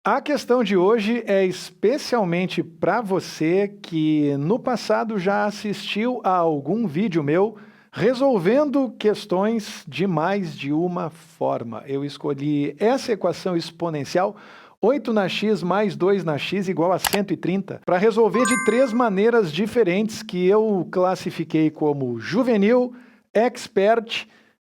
A questão de hoje é especialmente para você que no passado já assistiu a algum vídeo meu resolvendo questões de mais de uma forma. Eu escolhi essa equação exponencial 8 na x mais 2 na x igual a 130 para resolver de 3 maneiras diferentes que eu classifiquei como juvenil, expert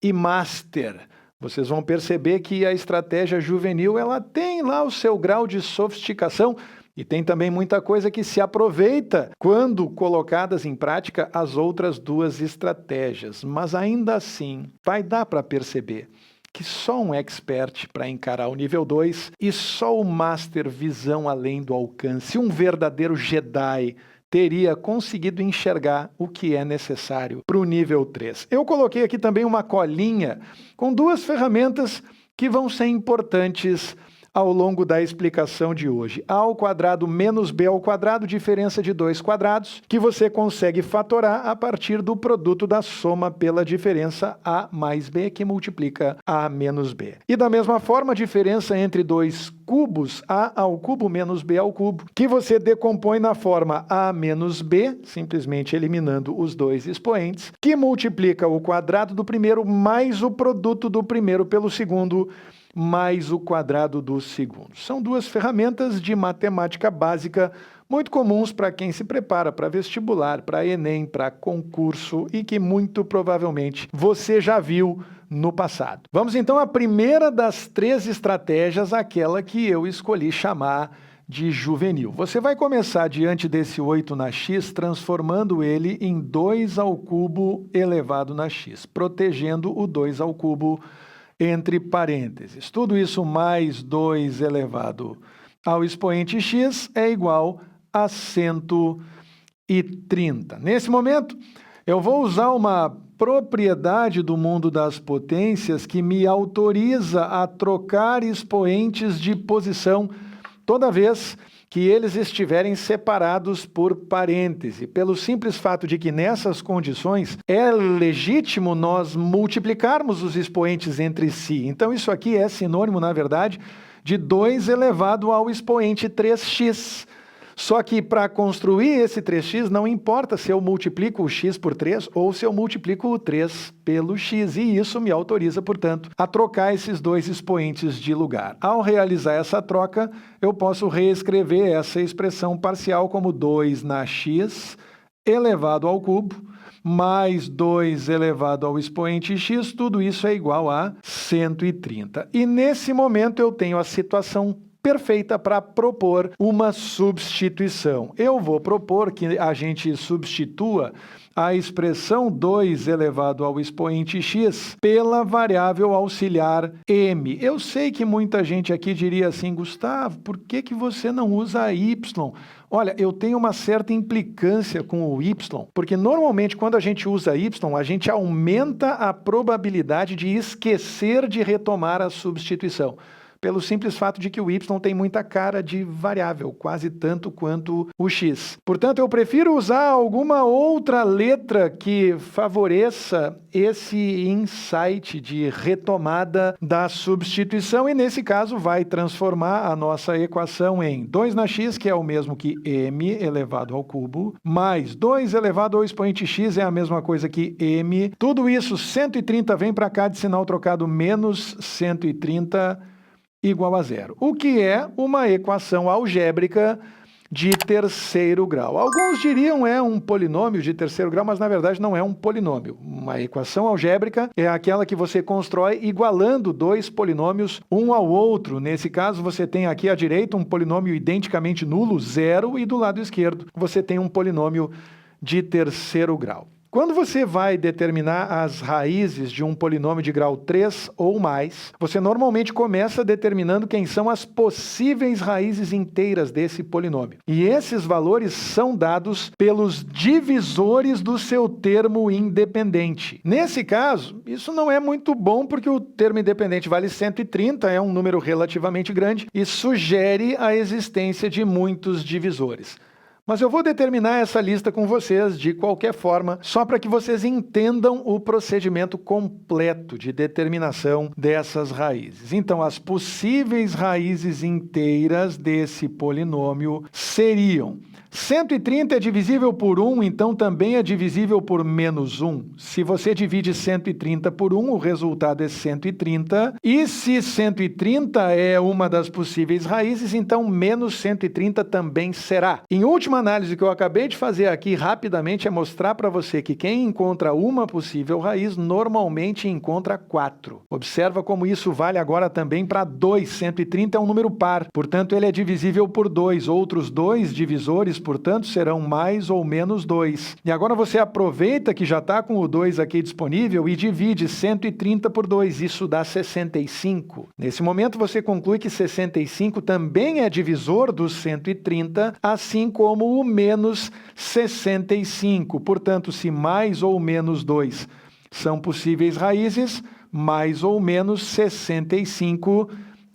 e master. Vocês vão perceber que a estratégia juvenil ela tem lá o seu grau de sofisticação e tem também muita coisa que se aproveita quando colocadas em prática as outras duas estratégias. Mas ainda assim, vai dar para perceber que só um expert para encarar o nível 2 e só o master visão além do alcance, um verdadeiro Jedi, teria conseguido enxergar o que é necessário para o nível 3. Eu coloquei aqui também uma colinha com duas ferramentas que vão ser importantes ao longo da explicação de hoje. A ao quadrado menos b ao quadrado, diferença de dois quadrados, que você consegue fatorar a partir do produto da soma pela diferença a mais b, que multiplica a menos b. E da mesma forma, a diferença entre dois cubos, a ao cubo menos b ao cubo, que você decompõe na forma a menos b, simplesmente eliminando os dois expoentes, que multiplica o quadrado do primeiro mais o produto do primeiro pelo segundo, mais o quadrado do segundo. São duas ferramentas de matemática básica muito comuns para quem se prepara para vestibular, para Enem, para concurso e que muito provavelmente você já viu no passado. Vamos então à primeira das três estratégias, aquela que eu escolhi chamar de juvenil. Você vai começar diante desse 8 na x, transformando ele em 2 ao cubo elevado na x, protegendo o 2 ao cubo entre parênteses. Tudo isso mais 2 elevado ao expoente x é igual a 130. Nesse momento, eu vou usar uma propriedade do mundo das potências que me autoriza a trocar expoentes de posição toda vez que eles estiverem separados por parêntese, pelo simples fato de que nessas condições é legítimo nós multiplicarmos os expoentes entre si. Então isso aqui é sinônimo, na verdade, de 2 elevado ao expoente 3x. Só que para construir esse 3x não importa se eu multiplico o x por 3 ou se eu multiplico o 3 pelo x. E isso me autoriza, portanto, a trocar esses dois expoentes de lugar. Ao realizar essa troca, eu posso reescrever essa expressão parcial como 2 na x elevado ao cubo mais 2 elevado ao expoente x, tudo isso é igual a 130. E nesse momento eu tenho a situação perfeita para propor uma substituição. Eu vou propor que a gente substitua a expressão 2 elevado ao expoente x pela variável auxiliar m. Eu sei que muita gente aqui diria assim, Gustavo, por que você não usa y? Olha, eu tenho uma certa implicância com o y, porque normalmente quando a gente usa y, a gente aumenta a probabilidade de esquecer de retomar a substituição, pelo simples fato de que o y tem muita cara de variável, quase tanto quanto o x. Portanto, eu prefiro usar alguma outra letra que favoreça esse insight de retomada da substituição e, nesse caso, vai transformar a nossa equação em 2 na x, que é o mesmo que m elevado ao cubo, mais 2 elevado ao expoente x é a mesma coisa que m. Tudo isso, 130 vem para cá de sinal trocado, menos 130 igual a zero, o que é uma equação algébrica de terceiro grau. Alguns diriam é um polinômio de terceiro grau, mas na verdade não é um polinômio. Uma equação algébrica é aquela que você constrói igualando dois polinômios um ao outro. Nesse caso, você tem aqui à direita um polinômio identicamente nulo, zero, e do lado esquerdo você tem um polinômio de terceiro grau. Quando você vai determinar as raízes de um polinômio de grau 3 ou mais, você normalmente começa determinando quem são as possíveis raízes inteiras desse polinômio. E esses valores são dados pelos divisores do seu termo independente. Nesse caso, isso não é muito bom porque o termo independente vale 130, é um número relativamente grande e sugere a existência de muitos divisores. Mas eu vou determinar essa lista com vocês de qualquer forma, só para que vocês entendam o procedimento completo de determinação dessas raízes. Então, as possíveis raízes inteiras desse polinômio seriam: 130 é divisível por 1, então também é divisível por menos 1. Se você divide 130 por 1, o resultado é 130. E se 130 é uma das possíveis raízes, então menos 130 também será. Em última análise, o que eu acabei de fazer aqui rapidamente é mostrar para você que quem encontra uma possível raiz normalmente encontra 4. Observa como isso vale agora também para 2. 130 é um número par, portanto ele é divisível por 2. Outros 2 divisores, portanto, serão mais ou menos 2. E agora você aproveita que já está com o 2 aqui disponível e divide 130 por 2. Isso dá 65. Nesse momento, você conclui que 65 também é divisor do 130, assim como o menos 65. Portanto, se mais ou menos 2 são possíveis raízes, mais ou menos 65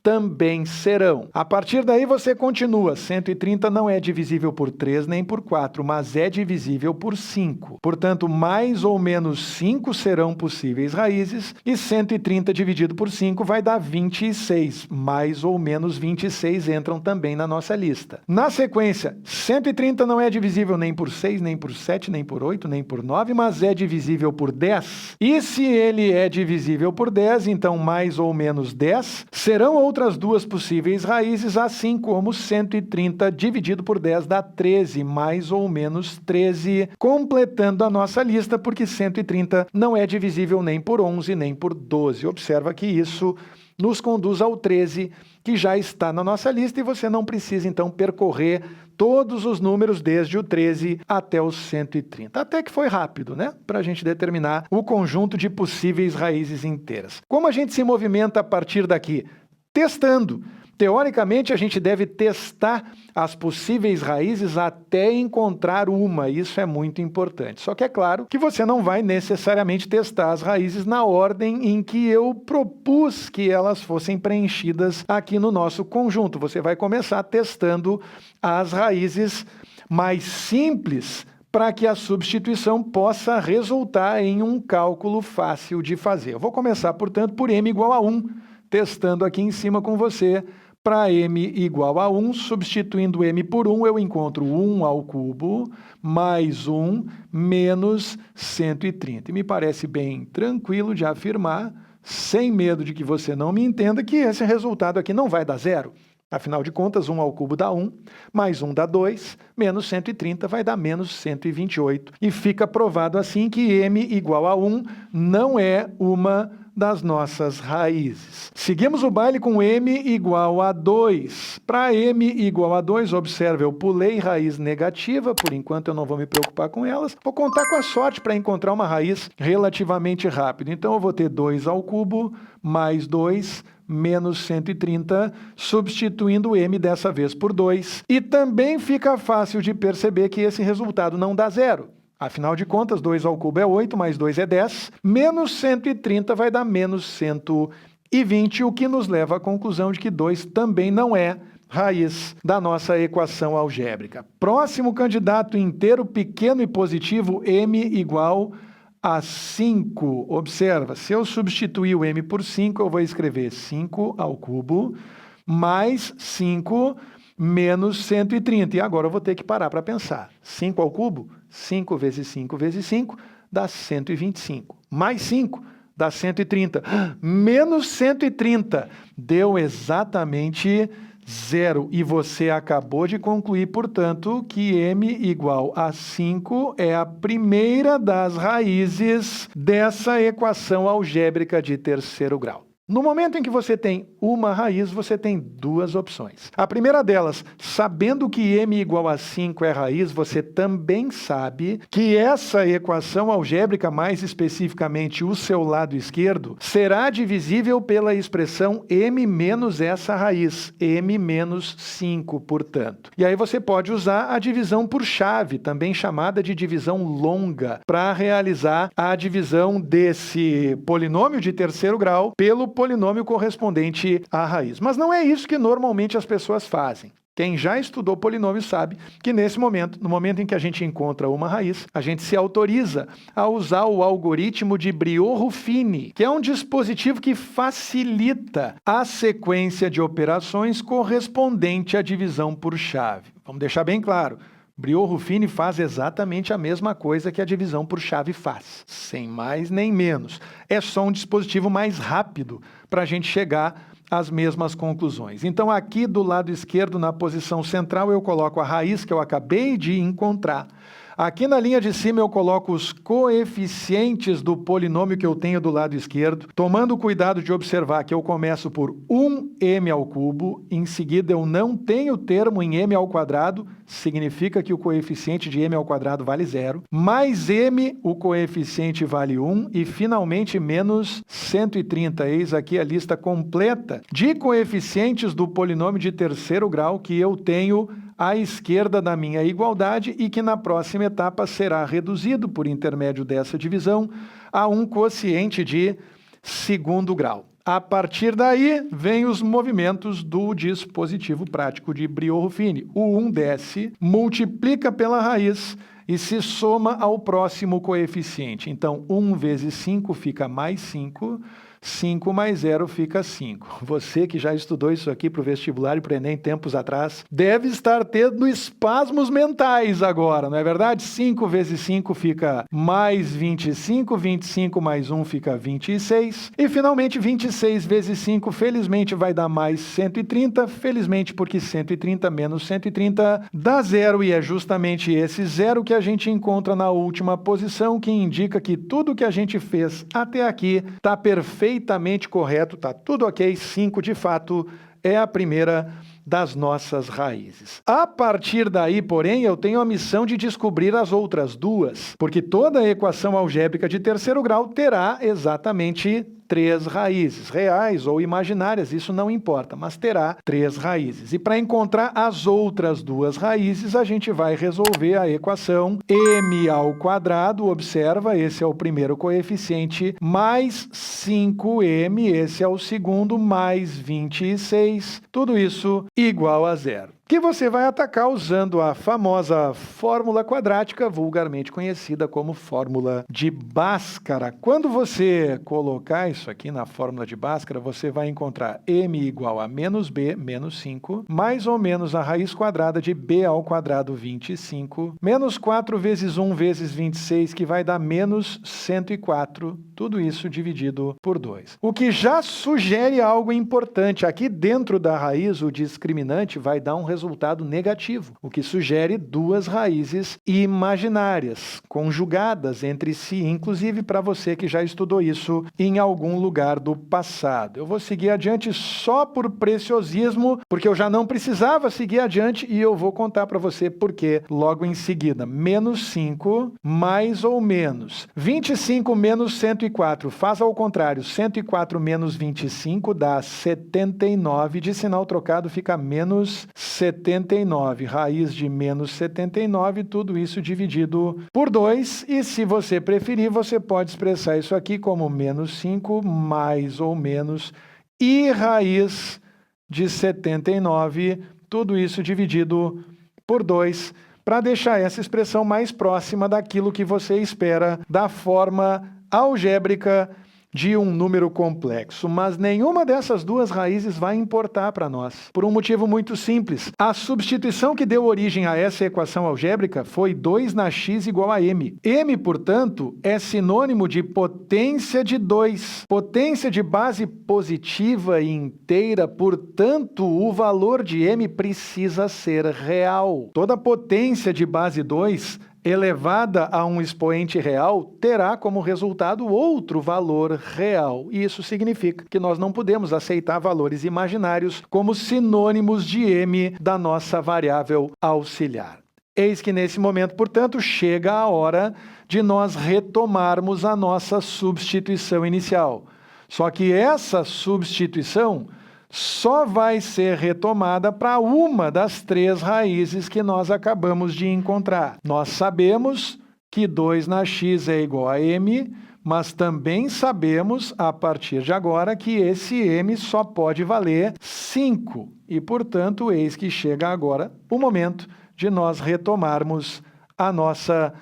também serão. A partir daí você continua. 130 não é divisível por 3 nem por 4, mas é divisível por 5. Portanto, mais ou menos 5 serão possíveis raízes e 130 dividido por 5 vai dar 26. Mais ou menos 26 entram também na nossa lista. Na sequência, 130 não é divisível nem por 6, nem por 7, nem por 8, nem por 9, mas é divisível por 10. E se ele é divisível por 10, então mais ou menos 10 serão outras duas possíveis raízes, assim como 130 dividido por 10 dá 13, mais ou menos 13, completando a nossa lista, porque 130 não é divisível nem por 11, nem por 12. Observa que isso nos conduz ao 13, que já está na nossa lista, e você não precisa, então, percorrer todos os números desde o 13 até o 130. Até que foi rápido, né? Para a gente determinar o conjunto de possíveis raízes inteiras. Como a gente se movimenta a partir daqui? Testando. Teoricamente, a gente deve testar as possíveis raízes até encontrar uma. Isso é muito importante. Só que é claro que você não vai necessariamente testar as raízes na ordem em que eu propus que elas fossem preenchidas aqui no nosso conjunto. Você vai começar testando as raízes mais simples para que a substituição possa resultar em um cálculo fácil de fazer. Eu vou começar, portanto, por m igual a 1. Testando aqui em cima com você, para m igual a 1, substituindo m por 1, eu encontro 1 ao cubo mais 1 menos 130. E me parece bem tranquilo de afirmar, sem medo de que você não me entenda, que esse resultado aqui não vai dar zero. Afinal de contas, 1 ao cubo dá 1, mais 1 dá 2, menos 130 vai dar menos 128. E fica provado assim que m igual a 1 não é uma das nossas raízes. Seguimos o baile com m igual a 2. Para m igual a 2, observe, eu pulei raiz negativa, por enquanto eu não vou me preocupar com elas. Vou contar com a sorte para encontrar uma raiz relativamente rápido. Então eu vou ter 2 ao cubo mais 2 menos 130, substituindo m dessa vez por 2. E também fica fácil de perceber que esse resultado não dá zero. Afinal de contas, 2 ao cubo é 8, mais 2 é 10, menos 130 vai dar menos 120, o que nos leva à conclusão de que 2 também não é raiz da nossa equação algébrica. Próximo candidato inteiro pequeno e positivo, m igual a 5. Observa, se eu substituir o m por 5, eu vou escrever 5 ao cubo mais 5 menos 130. E agora eu vou ter que parar para pensar. 5 ao cubo? 5 vezes 5 vezes 5 dá 125. Mais 5 dá 130. Menos 130 deu exatamente zero. E você acabou de concluir, portanto, que m igual a 5 é a primeira das raízes dessa equação algébrica de terceiro grau. No momento em que você tem uma raiz, você tem duas opções. A primeira delas, sabendo que m igual a 5 é raiz, você também sabe que essa equação algébrica, mais especificamente o seu lado esquerdo, será divisível pela expressão m menos essa raiz, m menos 5, portanto. E aí você pode usar a divisão por chave, também chamada de divisão longa, para realizar a divisão desse polinômio de terceiro grau pelo polinômio correspondente à raiz. Mas não é isso que normalmente as pessoas fazem. Quem já estudou polinômio sabe que nesse momento, no momento em que a gente encontra uma raiz, a gente se autoriza a usar o algoritmo de Briot-Ruffini, que é um dispositivo que facilita a sequência de operações correspondente à divisão por chave. Vamos deixar bem claro. Briot-Ruffini faz exatamente a mesma coisa que a divisão por chave faz, sem mais nem menos. É só um dispositivo mais rápido para a gente chegar às mesmas conclusões. Então, aqui do lado esquerdo, na posição central, eu coloco a raiz que eu acabei de encontrar. Aqui na linha de cima eu coloco os coeficientes do polinômio que eu tenho do lado esquerdo, tomando cuidado de observar que eu começo por 1m ao cubo, em seguida eu não tenho termo em m ao quadrado, significa que o coeficiente de m ao quadrado vale 0, mais m, o coeficiente vale 1, e finalmente menos 130. Eis aqui a lista completa de coeficientes do polinômio de terceiro grau que eu tenho à esquerda da minha igualdade e que na próxima etapa será reduzido por intermédio dessa divisão a um quociente de segundo grau. A partir daí, vem os movimentos do dispositivo prático de Briot-Ruffini. O 1 desce, multiplica pela raiz e se soma ao próximo coeficiente. Então, 1 vezes 5 fica mais 5. 5 mais 0 fica 5. Você que já estudou isso aqui para o vestibular e para o Enem tempos atrás, deve estar tendo espasmos mentais agora, não é verdade? 5 vezes 5 fica mais 25, 25 mais 1 fica 26, e finalmente 26 vezes 5, felizmente, vai dar mais 130, felizmente porque 130 menos 130 dá 0, e é justamente esse 0 que a gente encontra na última posição, que indica que tudo que a gente fez até aqui está perfeitamente correto, está tudo ok. 5, de fato, é a primeira das nossas raízes. A partir daí, porém, eu tenho a missão de descobrir as outras duas, porque toda equação algébrica de terceiro grau terá exatamente 3 raízes, reais ou imaginárias, isso não importa, mas terá 3 raízes. E para encontrar as outras 2 raízes, a gente vai resolver a equação m ao quadrado, observa, esse é o primeiro coeficiente, mais 5m, esse é o segundo, mais 26, tudo isso igual a 0. Que você vai atacar usando a famosa fórmula quadrática, vulgarmente conhecida como fórmula de Bhaskara. Quando você colocar isso aqui na fórmula de Bhaskara, você vai encontrar m igual a menos b, menos 5, mais ou menos a raiz quadrada de b ao quadrado 25, menos 4 vezes 1 vezes 26, que vai dar menos 104, tudo isso dividido por 2. O que já sugere algo importante. Aqui dentro da raiz, o discriminante vai dar um resultado negativo, o que sugere 2 raízes imaginárias, conjugadas entre si, inclusive para você que já estudou isso em algum lugar do passado. Eu vou seguir adiante só por preciosismo, porque eu já não precisava seguir adiante, e eu vou contar para você por quê logo em seguida. Menos 5, mais ou menos 25 menos 104, faz ao contrário, 104 menos 25 dá 79, de sinal trocado fica menos 79, raiz de menos 79, tudo isso dividido por 2, e se você preferir, você pode expressar isso aqui como menos 5, mais ou menos, e raiz de 79, tudo isso dividido por 2, para deixar essa expressão mais próxima daquilo que você espera da forma algébrica de um número complexo, mas nenhuma dessas 2 raízes vai importar para nós, por um motivo muito simples. A substituição que deu origem a essa equação algébrica foi 2 na x igual a m. M, portanto, é sinônimo de potência de 2, potência de base positiva e inteira, portanto, o valor de m precisa ser real. Toda potência de base 2 elevada a um expoente real terá como resultado outro valor real. E isso significa que nós não podemos aceitar valores imaginários como sinônimos de m da nossa variável auxiliar. Eis que nesse momento, portanto, chega a hora de nós retomarmos a nossa substituição inicial. Só que essa substituição só vai ser retomada para uma das 3 raízes que nós acabamos de encontrar. Nós sabemos que 2 na x é igual a m, mas também sabemos, a partir de agora, que esse m só pode valer 5. E, portanto, eis que chega agora o momento de nós retomarmos a nossa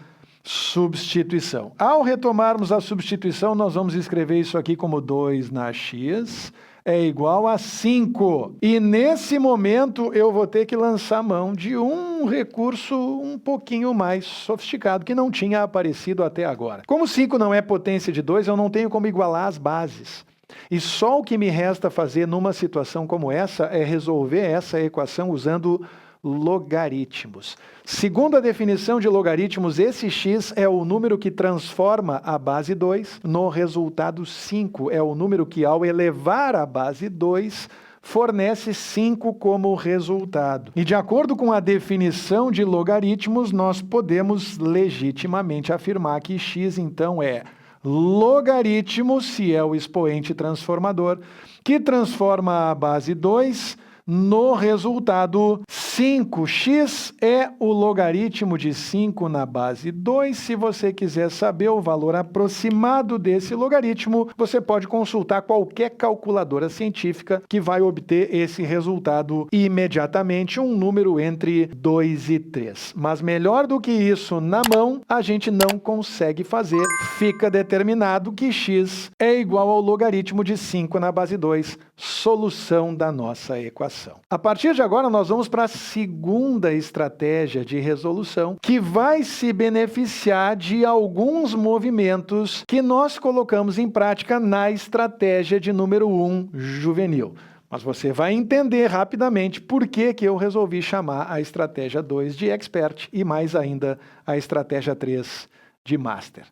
substituição. Ao retomarmos a substituição, nós vamos escrever isso aqui como 2 na x é igual a 5. E nesse momento eu vou ter que lançar mão de um recurso um pouquinho mais sofisticado, que não tinha aparecido até agora. Como 5 não é potência de 2, eu não tenho como igualar as bases. E só o que me resta fazer numa situação como essa é resolver essa equação usando logaritmos. Segundo a definição de logaritmos, esse x é o número que transforma a base 2 no resultado 5. É o número que, ao elevar a base 2, fornece 5 como resultado. E de acordo com a definição de logaritmos, nós podemos legitimamente afirmar que x, então, é logaritmo, se é o expoente transformador, que transforma a base 2 no resultado 5. X é o logaritmo de 5 na base 2. Se você quiser saber o valor aproximado desse logaritmo, você pode consultar qualquer calculadora científica que vai obter esse resultado imediatamente, um número entre 2 e 3. Mas melhor do que isso, na mão, a gente não consegue fazer. Fica determinado que x é igual ao logaritmo de 5 na base 2, solução da nossa equação. A partir de agora, nós vamos para a segunda estratégia de resolução, que vai se beneficiar de alguns movimentos que nós colocamos em prática na estratégia de número 1 juvenil. Mas você vai entender rapidamente por que eu resolvi chamar a estratégia 2 de expert e mais ainda a estratégia 3 de master.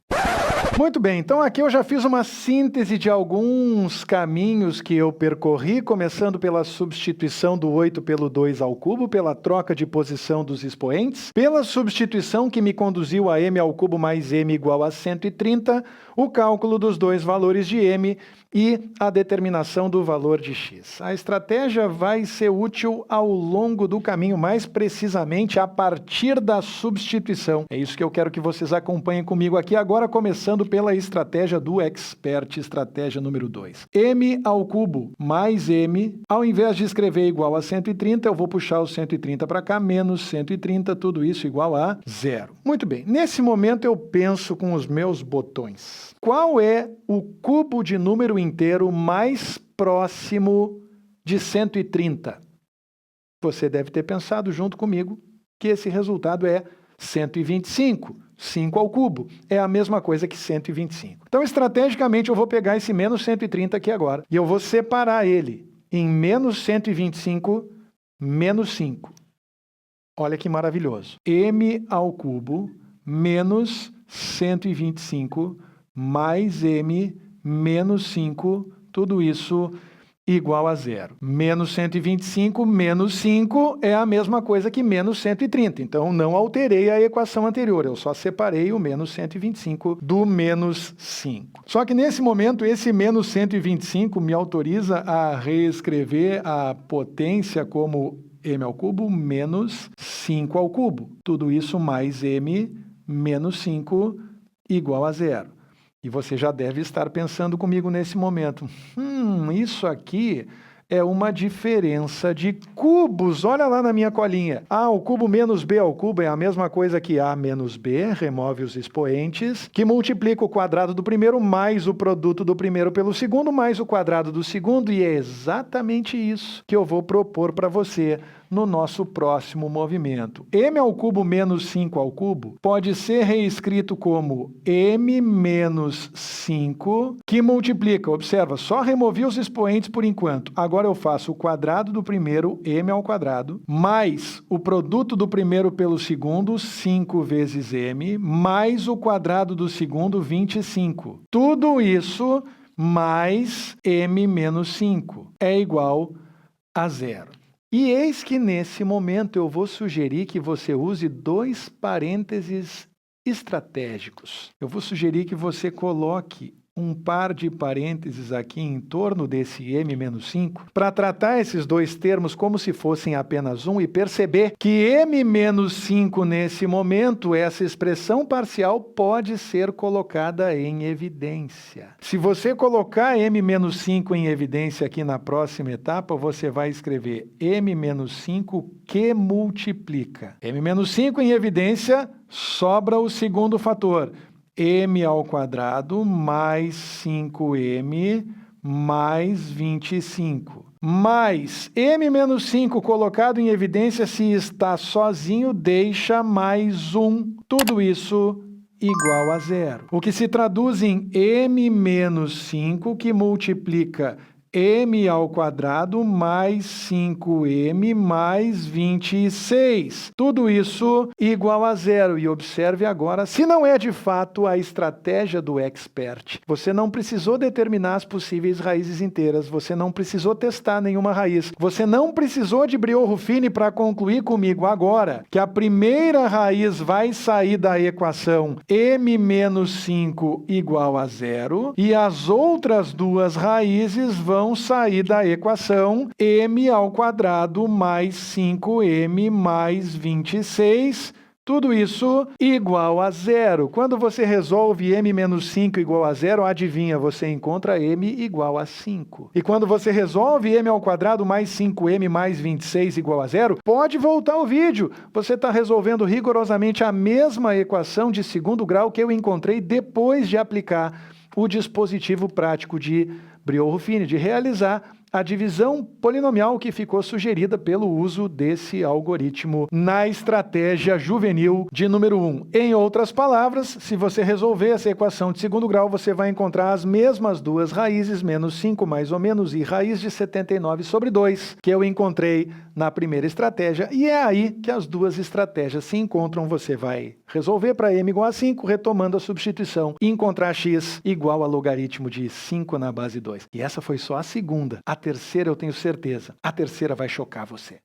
Muito bem, então aqui eu já fiz uma síntese de alguns caminhos que eu percorri, começando pela substituição do 8 pelo 2 ao cubo, pela troca de posição dos expoentes, pela substituição que me conduziu a m ao cubo mais m igual a 130, o cálculo dos dois valores de m e a determinação do valor de x. A estratégia vai ser útil ao longo do caminho, mais precisamente a partir da substituição. É isso que eu quero que vocês acompanhem comigo aqui agora, começando pela estratégia do expert, estratégia número 2. M ao cubo mais m, ao invés de escrever igual a 130, eu vou puxar o 130 para cá, menos 130, tudo isso igual a 0. Muito bem, nesse momento eu penso com os meus botões. Qual é o cubo de número inteiro mais próximo de 130? Você deve ter pensado junto comigo que esse resultado é 125. 5 ao cubo é a mesma coisa que 125. Então, estrategicamente, eu vou pegar esse menos 130 aqui agora e eu vou separar ele em menos 125 menos 5. Olha que maravilhoso. M ao cubo menos 125 mais m menos 5, tudo isso igual a 0. Menos 125 menos 5 é a mesma coisa que menos 130. Então, não alterei a equação anterior, eu só separei o menos 125 do menos 5. Só que nesse momento, esse menos 125 me autoriza a reescrever a potência como m ao cubo menos 5 ao cubo. Tudo isso mais m menos 5 igual a 0. E você já deve estar pensando comigo nesse momento. Isso aqui é uma diferença de cubos. Olha lá na minha colinha. A ao cubo menos b ao cubo é a mesma coisa que a menos b, remove os expoentes, que multiplica o quadrado do primeiro mais o produto do primeiro pelo segundo, mais o quadrado do segundo, e é exatamente isso que eu vou propor para você no nosso próximo movimento. M ao cubo menos 5 ao cubo pode ser reescrito como m menos 5, que multiplica, observa, só removi os expoentes por enquanto. Agora eu faço o quadrado do primeiro, m ao quadrado, mais o produto do primeiro pelo segundo, 5 vezes m, mais o quadrado do segundo, 25. Tudo isso mais m menos 5 é igual a 0. E eis que nesse momento eu vou sugerir que você use 2 parênteses estratégicos. Eu vou sugerir que você coloque um par de parênteses aqui em torno desse m-5 para tratar esses dois termos como se fossem apenas um e perceber que m-5 nesse momento, essa expressão parcial pode ser colocada em evidência. Se você colocar m-5 em evidência aqui na próxima etapa, você vai escrever m-5 que multiplica. m-5 em evidência, sobra o segundo fator, m ao quadrado mais 5m mais 25. Mais m-5 colocado em evidência, se está sozinho, deixa mais 1. Tudo isso igual a zero. O que se traduz em m-5 que multiplica m ao quadrado mais 5m mais 26. Tudo isso igual a zero. E observe agora, se não é de fato a estratégia do expert, você não precisou determinar as possíveis raízes inteiras, você não precisou testar nenhuma raiz, você não precisou de Briot-Ruffini para concluir comigo agora que a primeira raiz vai sair da equação m-5 igual a zero e as outras duas raízes vão sair da equação m ao quadrado mais 5m mais 26, tudo isso igual a zero. Quando você resolve m-5 igual a zero, adivinha, você encontra m igual a 5. E quando você resolve m ao quadrado mais 5m mais 26 igual a zero, pode voltar o vídeo. Você está resolvendo rigorosamente a mesma equação de segundo grau que eu encontrei depois de aplicar o dispositivo prático de Briot-Ruffini, de realizar a divisão polinomial que ficou sugerida pelo uso desse algoritmo na estratégia juvenil de número 1. Em outras palavras, se você resolver essa equação de segundo grau, você vai encontrar as mesmas duas raízes, menos 5 mais ou menos, e raiz de 79 sobre 2, que eu encontrei na primeira estratégia, e é aí que as duas estratégias se encontram. Você vai resolver para m igual a 5, retomando a substituição, e encontrar x igual a logaritmo de 5 na base 2. E essa foi só a segunda. A terceira eu tenho certeza. A terceira vai chocar você.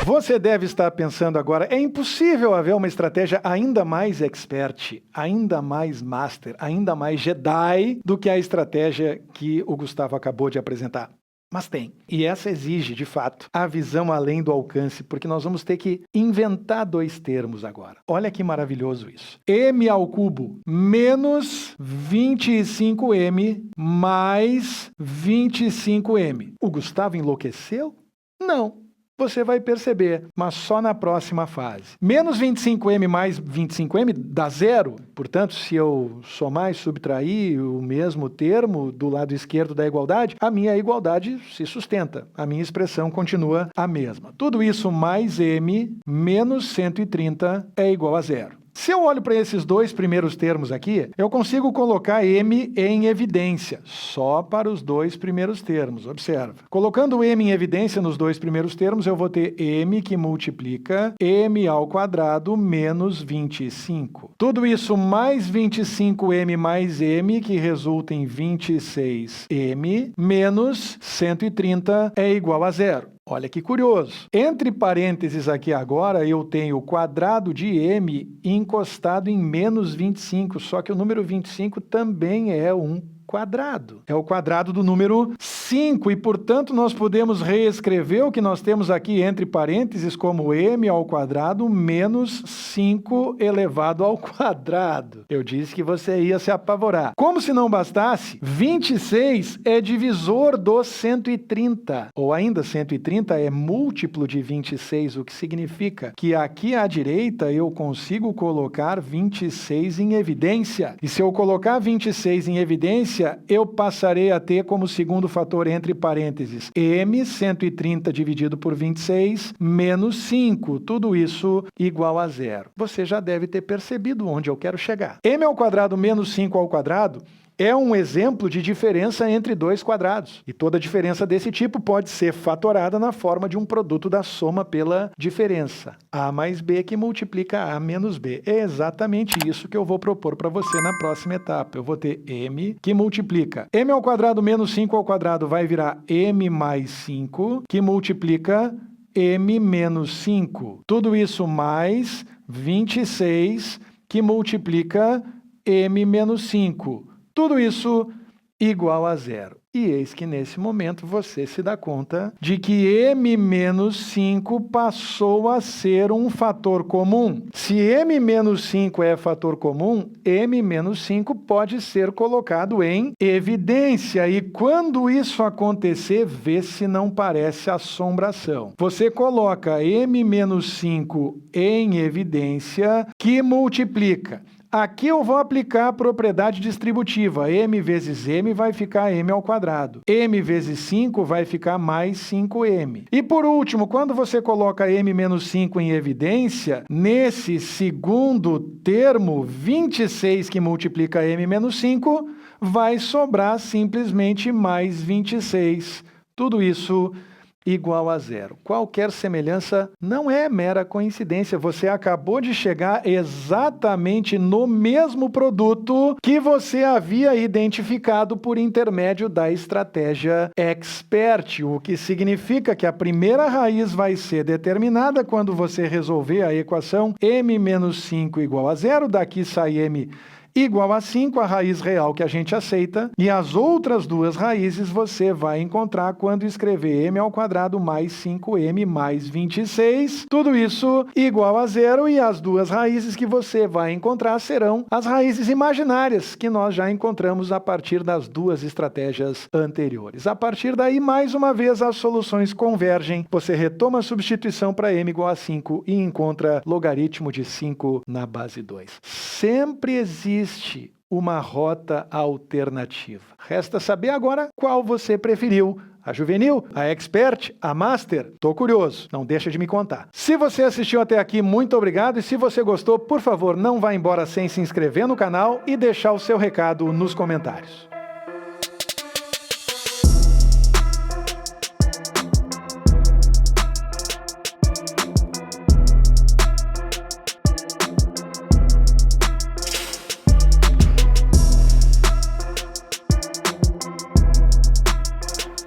Você deve estar pensando agora, é impossível haver uma estratégia ainda mais expert, ainda mais master, ainda mais Jedi do que a estratégia que o Gustavo acabou de apresentar. Mas tem. E essa exige, de fato, a visão além do alcance, porque nós vamos ter que inventar dois termos agora. Olha que maravilhoso isso. M ao cubo menos 25m mais 25m. O Gustavo enlouqueceu? Não. Você vai perceber, mas só na próxima fase. Menos 25m mais 25m dá zero. Portanto, se eu somar e subtrair o mesmo termo do lado esquerdo da igualdade, a minha igualdade se sustenta. A minha expressão continua a mesma. Tudo isso mais m menos 130 é igual a zero. Se eu olho para esses dois primeiros termos aqui, eu consigo colocar m em evidência, só para os dois primeiros termos, observa. Colocando m em evidência nos dois primeiros termos, eu vou ter m que multiplica m ao quadrado menos 25. Tudo isso mais 25m mais m, que resulta em 26m, menos 130 é igual a zero. Olha que curioso. Entre parênteses aqui agora, eu tenho o quadrado de m encostado em menos 25, só que o número 25 também é um quadrado. É o quadrado do número 5 e, portanto, nós podemos reescrever o que nós temos aqui entre parênteses como m ao quadrado menos 5 elevado ao quadrado. Eu disse que você ia se apavorar. Como se não bastasse, 26 é divisor do 130, ou ainda 130 é múltiplo de 26, o que significa que aqui à direita eu consigo colocar 26 em evidência. E se eu colocar 26 em evidência, eu passarei a ter como segundo fator entre parênteses m, 130 dividido por 26, menos 5. Tudo isso igual a zero. Você já deve ter percebido onde eu quero chegar. M ao quadrado menos 5 ao quadrado é um exemplo de diferença entre dois quadrados. E toda diferença desse tipo pode ser fatorada na forma de um produto da soma pela diferença. A mais b que multiplica a menos b. É exatamente isso que eu vou propor para você na próxima etapa. Eu vou ter m que multiplica m ao quadrado menos 5 ao quadrado vai virar m mais 5, que multiplica m menos 5. Tudo isso mais 26, que multiplica m menos 5. tudo isso igual a zero. E eis que nesse momento você se dá conta de que m-5 passou a ser um fator comum. Se m-5 é fator comum, m-5 pode ser colocado em evidência. E quando isso acontecer, vê se não parece assombração. Você coloca m-5 em evidência, que multiplica. Aqui eu vou aplicar a propriedade distributiva. M vezes m vai ficar m ao quadrado. M vezes 5 vai ficar mais 5m. E por último, quando você coloca m menos 5 em evidência, nesse segundo termo, 26 que multiplica m menos 5, vai sobrar simplesmente mais 26. Tudo isso igual a zero. Qualquer semelhança não é mera coincidência. Você acabou de chegar exatamente no mesmo produto que você havia identificado por intermédio da estratégia expert, o que significa que a primeira raiz vai ser determinada quando você resolver a equação m menos 5 igual a zero. Daqui sai m igual a 5, a raiz real que a gente aceita, e as outras duas raízes você vai encontrar quando escrever m ao quadrado mais 5m mais 26, tudo isso igual a zero, e as duas raízes que você vai encontrar serão as raízes imaginárias, que nós já encontramos a partir das duas estratégias anteriores. A partir daí, mais uma vez, as soluções convergem, você retoma a substituição para m igual a 5 e encontra logaritmo de 5 na base 2. Sempre existe uma rota alternativa. Resta saber agora qual você preferiu. A juvenil, a expert, a master? Tô curioso, não deixa de me contar. Se você assistiu até aqui, muito obrigado. E se você gostou, por favor, não vá embora sem se inscrever no canal e deixar o seu recado nos comentários.